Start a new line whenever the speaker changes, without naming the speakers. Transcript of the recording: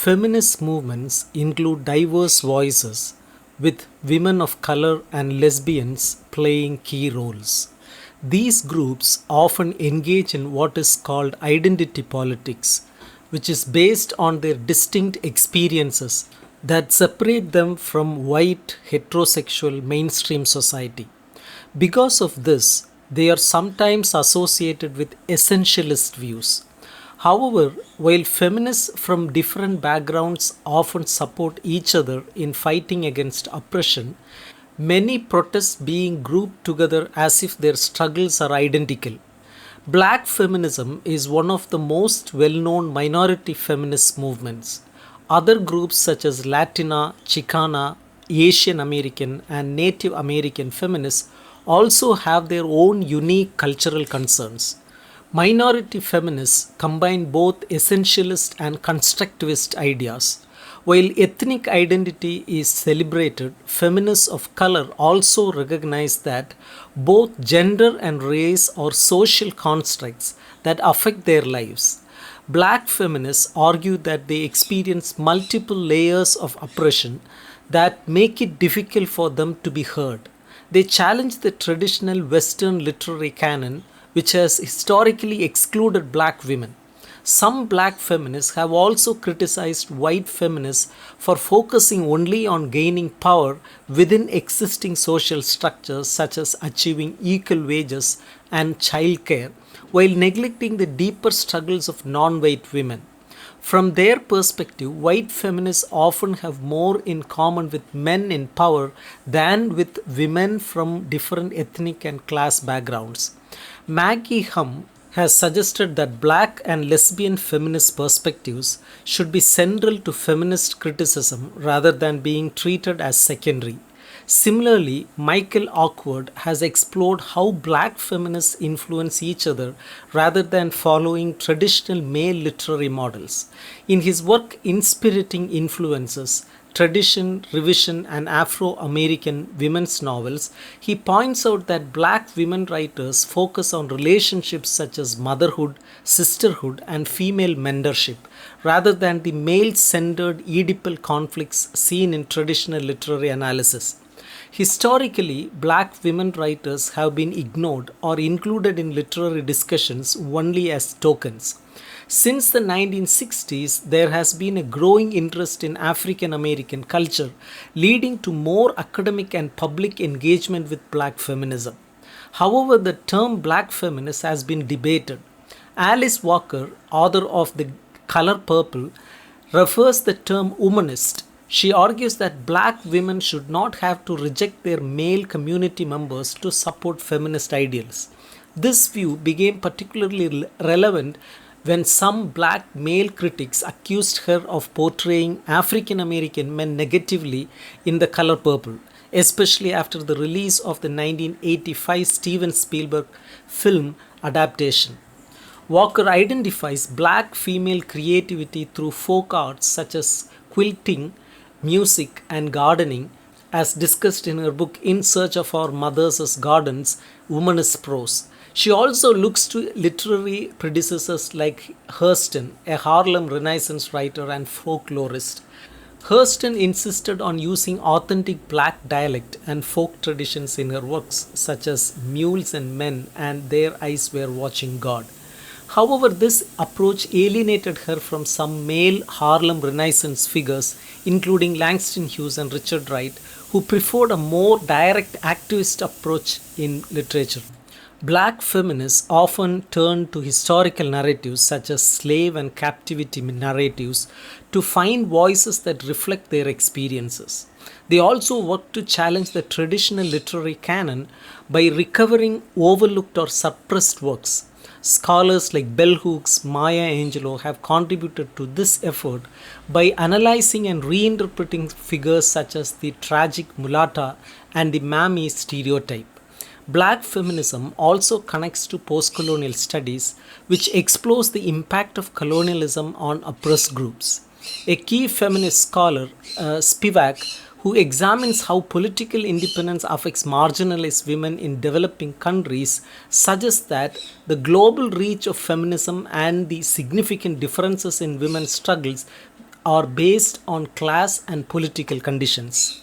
Feminist movements include diverse voices, with women of color and lesbians playing key roles. These groups often engage in what is called identity politics, which is based on their distinct experiences that separate them from white heterosexual mainstream society. Because of this, they are sometimes associated with essentialist views. However, while feminists from different backgrounds often support each other in fighting against oppression, many protest being grouped together as if their struggles are identical. Black feminism is one of the most well known minority feminist movements. Other groups such as Latina, Chicana, Asian American, and Native American feminists also have their own unique cultural concerns. Minority feminists combine both essentialist and constructivist ideas. While ethnic identity is celebrated, feminists of color also recognize that both gender and race are social constructs that affect their lives. Black feminists argue that they experience multiple layers of oppression that make it difficult for them to be heard. They challenge the traditional Western literary canon, which has historically excluded black women. Some black feminists have also criticized white feminists for focusing only on gaining power within existing social structures, such as achieving equal wages and childcare, while neglecting the deeper struggles of non white women. From their perspective, white feminists often have more in common with men in power than with women from different ethnic and class backgrounds. Maggie Hum has suggested that black and lesbian feminist perspectives should be central to feminist criticism rather than being treated as secondary. Similarly, Michael Awkward has explored how black feminists influence each other rather than following traditional male literary models. In his work Inspiriting Influences, Tradition, Revision, and Afro American women's novels, he points out that black women writers focus on relationships such as motherhood, sisterhood, and female mentorship, rather than the male centered Oedipal conflicts seen in traditional literary analysis. Historically, black women writers have been ignored or included in literary discussions only as tokens. Since the 1960s, there has been a growing interest in African American culture, leading to more academic and public engagement with black feminism. However, the term black feminist has been debated. Alice Walker, author of The Color Purple, refers the term womanist. She argues that black women should not have to reject their male community members to support feminist ideals. This view became particularly relevant when some black male critics accused her of portraying African American men negatively in The Color Purple, especially after the release of the 1985 Steven Spielberg film adaptation. Walker identifies black female creativity through folk arts such as quilting, music, and gardening, as discussed in her book In Search of Our Mothers' Gardens, Womanist Prose. She also looks to literary predecessors like Hurston, a Harlem Renaissance writer and folklorist. Hurston insisted on using authentic black dialect and folk traditions in her works, such as Mules and Men and Their Eyes Were Watching God. However, this approach alienated her from some male Harlem Renaissance figures, including Langston Hughes and Richard Wright, who preferred a more direct activist approach in literature. Black feminists often turn to historical narratives such as slave and captivity narratives to find voices that reflect their experiences. They also work to challenge the traditional literary canon by recovering overlooked or suppressed works. Scholars like Bell Hooks, Maya Angelou have contributed to this effort by analyzing and reinterpreting figures such as the tragic mulatta and the mammy stereotype. Black feminism also connects to postcolonial studies, which explores the impact of colonialism on oppressed groups. A key feminist scholar, Spivak, who examines how political independence affects marginalized women in developing countries, suggests that the global reach of feminism and the significant differences in women's struggles are based on class and political conditions.